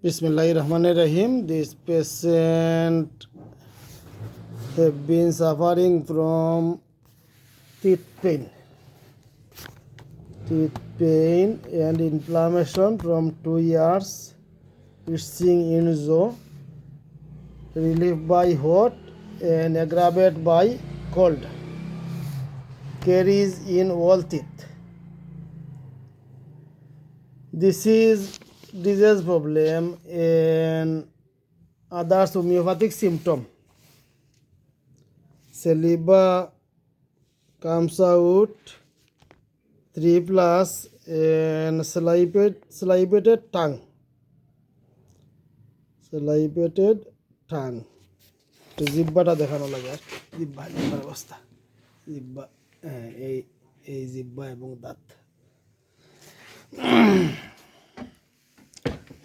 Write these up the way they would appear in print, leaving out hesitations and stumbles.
Bismillahirrahmanirrahim. This patient have been suffering from teeth pain and inflammation from 2 years. Itching in jaw, relief by hot and aggravated by cold. Caries in all teeth. This is disease problem and others homeopathic symptom. Saliva comes out 3 plus and salivated tongue. Salivated tongue. জিব্বাটা দেখানো লাগে আর জিব্বার অবস্থা জিব্বা এই জিব্বা এবং দাঁত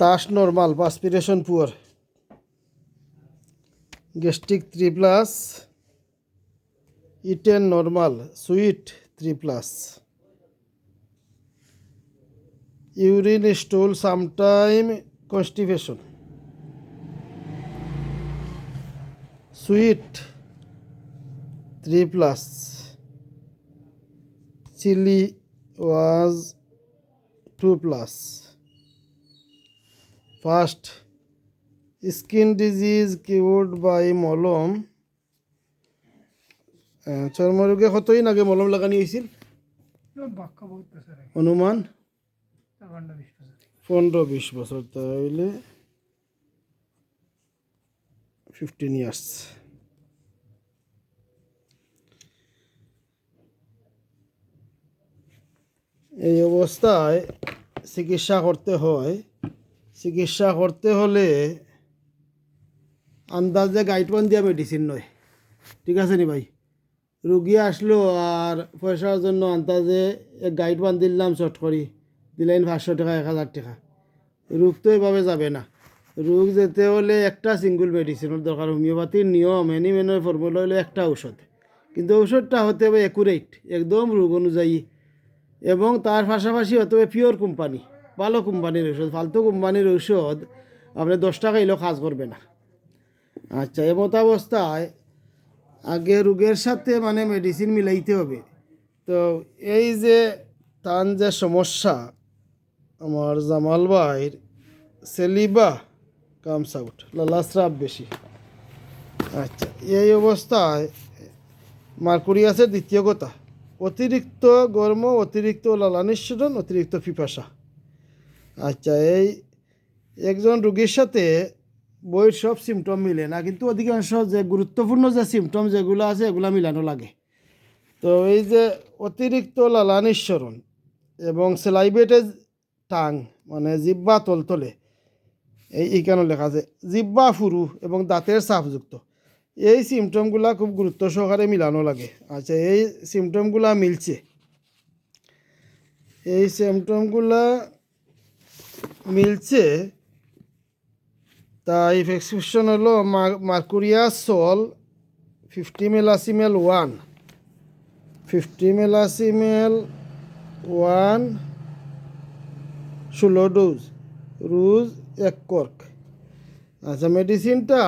tash normal perspiration poor gastric 3 plus eaten normal sweet 3 plus urine stool sometime constipation sweet 3 plus chili was 2 plus first skin disease cured by মলম চর্মরোগে কতই আগে মলম লাগানি হয়েছিল অনুমান 15-20 বছর তাহলে 15 years এই অবস্থায় চিকিৎসা করতে হলে আন্দাজে গাইডওয়ান দিয়া মেডিসিন নয়, ঠিক আছে নি ভাই? রুগী আসলো আর পয়সার জন্য আন্দাজে গাইডওয়ান দিলাম শর্ট করি দিলেন 500 টাকা 1000 টাকা। রোগ তো এভাবে যাবে না। রোগ যেতে হলে একটা সিঙ্গল মেডিসিনের দরকার। হোমিওপ্যাথির নিয়ম অ্যানিমেনের ফর্মুলা হলো একটা ঔষধ, কিন্তু ঔষধটা হতে হবে অ্যাকুরেট, একদম রোগ অনুযায়ী, এবং তার পাশাপাশি হতে হবে পিওর কোম্পানি, ভালো কোম্পানির ঔষধ। ফালতু কোম্পানির ঔষধ আপনি 10 টাকা এলেও কাজ করবে না। আচ্ছা, এমত অবস্থায় আগে রোগের সাথে মেডিসিন মিলাইতে হবে। তো এই যে তার যে সমস্যা, আমার জামাল ভাইয়ের সেলিবা কামস আউট, লালাস্রাব বেশি। আচ্ছা, এই অবস্থায় মার্কুরিয়াসের দ্বিতীয় কথা অতিরিক্ত গর্ম, অতিরিক্ত লালা নিঃসরণ, অতিরিক্ত পিপাসা। আচ্ছা, এই একজন রোগীর সাথে বইয়ের সব সিমটম মিলে না, কিন্তু অধিকাংশ যে গুরুত্বপূর্ণ যে সিমটম যেগুলো আছে এগুলো মিলানো লাগে। তো এই যে অতিরিক্ত লালা নিঃসরণ এবং সেলাইভেটেড টাং জিব্বা তলতলে, এইখানে লেখা আছে জিব্বা ফুরু এবং দাঁতের সাফযুক্ত, এই সিমটমগুলা খুব গুরুত্ব সহকারে মিলানো লাগে। আচ্ছা, এই সিমটমগুলা মিলছে, তাই প্রেসক্রিপশন হলো মার্কুরিয়াস সল 50 মিলাসিমেল 16 ডোজ, রোজ 1 কর্ক। আচ্ছা, মেডিসিনটা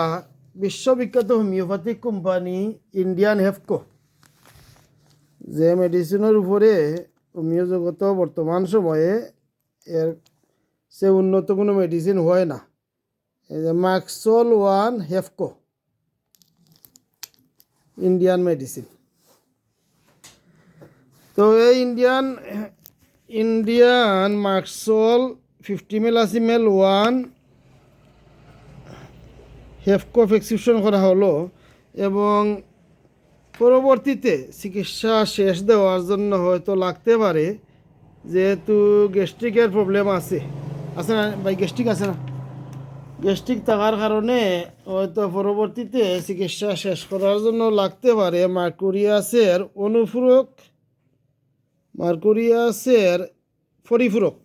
বিশ্ববিখ্যাত হোমিওপ্যাথিক কোম্পানি ইন্ডিয়ান হেফকো, যে মেডিসিনের উপরে হোমিও জগত বর্তমান সময়ে এর সে উন্নত কোনো মেডিসিন হয় না। এই যে ম্যাক্সল 1 হেফকো ইন্ডিয়ান মেডিসিন। তো এই ইন্ডিয়ান ম্যাক্সল 50 মিলাসিমেল 1 হেফকো প্রেসক্রিপশন করা হলো, এবং পরবর্তীতে চিকিৎসা শেষ দেওয়ার জন্য হয়তো লাগতে পারে, যেহেতু গ্যাস্ট্রিকের প্রবলেম আছে না ভাই? গ্যাস্ট্রিক আছে না? গ্যাস্ট্রিক থাকার কারণে হয়তো পরবর্তীতে চিকিৎসা শেষ করার জন্য লাগতে পারে মার্কুরিয়াসের পরিপূরক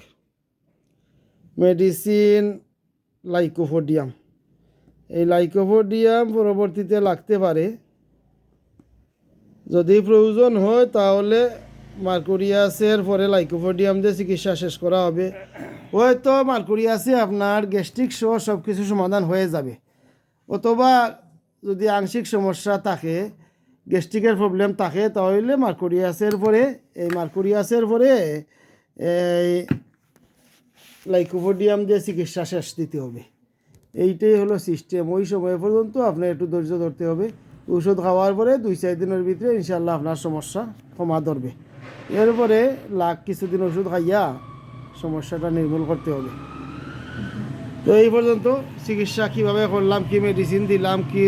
মেডিসিন লাইকোপোডিয়াম। এই লাইকোপোডিয়াম পরবর্তীতে লাগতে পারে। যদি প্রয়োজন হয় তাহলে মার্কুরিয়াসের পরে লাইকোপোডিয়াম দিয়ে চিকিৎসা শেষ করা হবে। হয়তো মার্কুরিয়াসে আপনার গ্যাস্ট্রিক সহ সব কিছু সমাধান হয়ে যাবে, অথবা যদি আংশিক সমস্যা থাকে, গ্যাস্ট্রিকের প্রবলেম থাকে, তাহলে মার্কুরিয়াসের পরে এই লাইকোপোডিয়াম দিয়ে চিকিৎসা শেষ দিতে হবে। এইটাই হলো সিস্টেম। ওই সময় পর্যন্ত আপনার একটু ধৈর্য ধরতে হবে। ওষুধ খাওয়ার পরে 2-4 দিনের ভিতরে ইনশাল্লাহ আপনার সমস্যা ক্ষমা ধরবে। এরপরে কিছুদিন ওষুধ খাইয়া সমস্যাটা নির্মূল করতে হবে। তো এই পর্যন্ত চিকিৎসা কীভাবে করলাম, কি মেডিসিন দিলাম, কি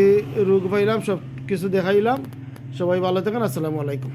রোগ পাইলাম, সব কিছু দেখাইলাম। সবাই ভালো থাকেন। আসসালামু আলাইকুম।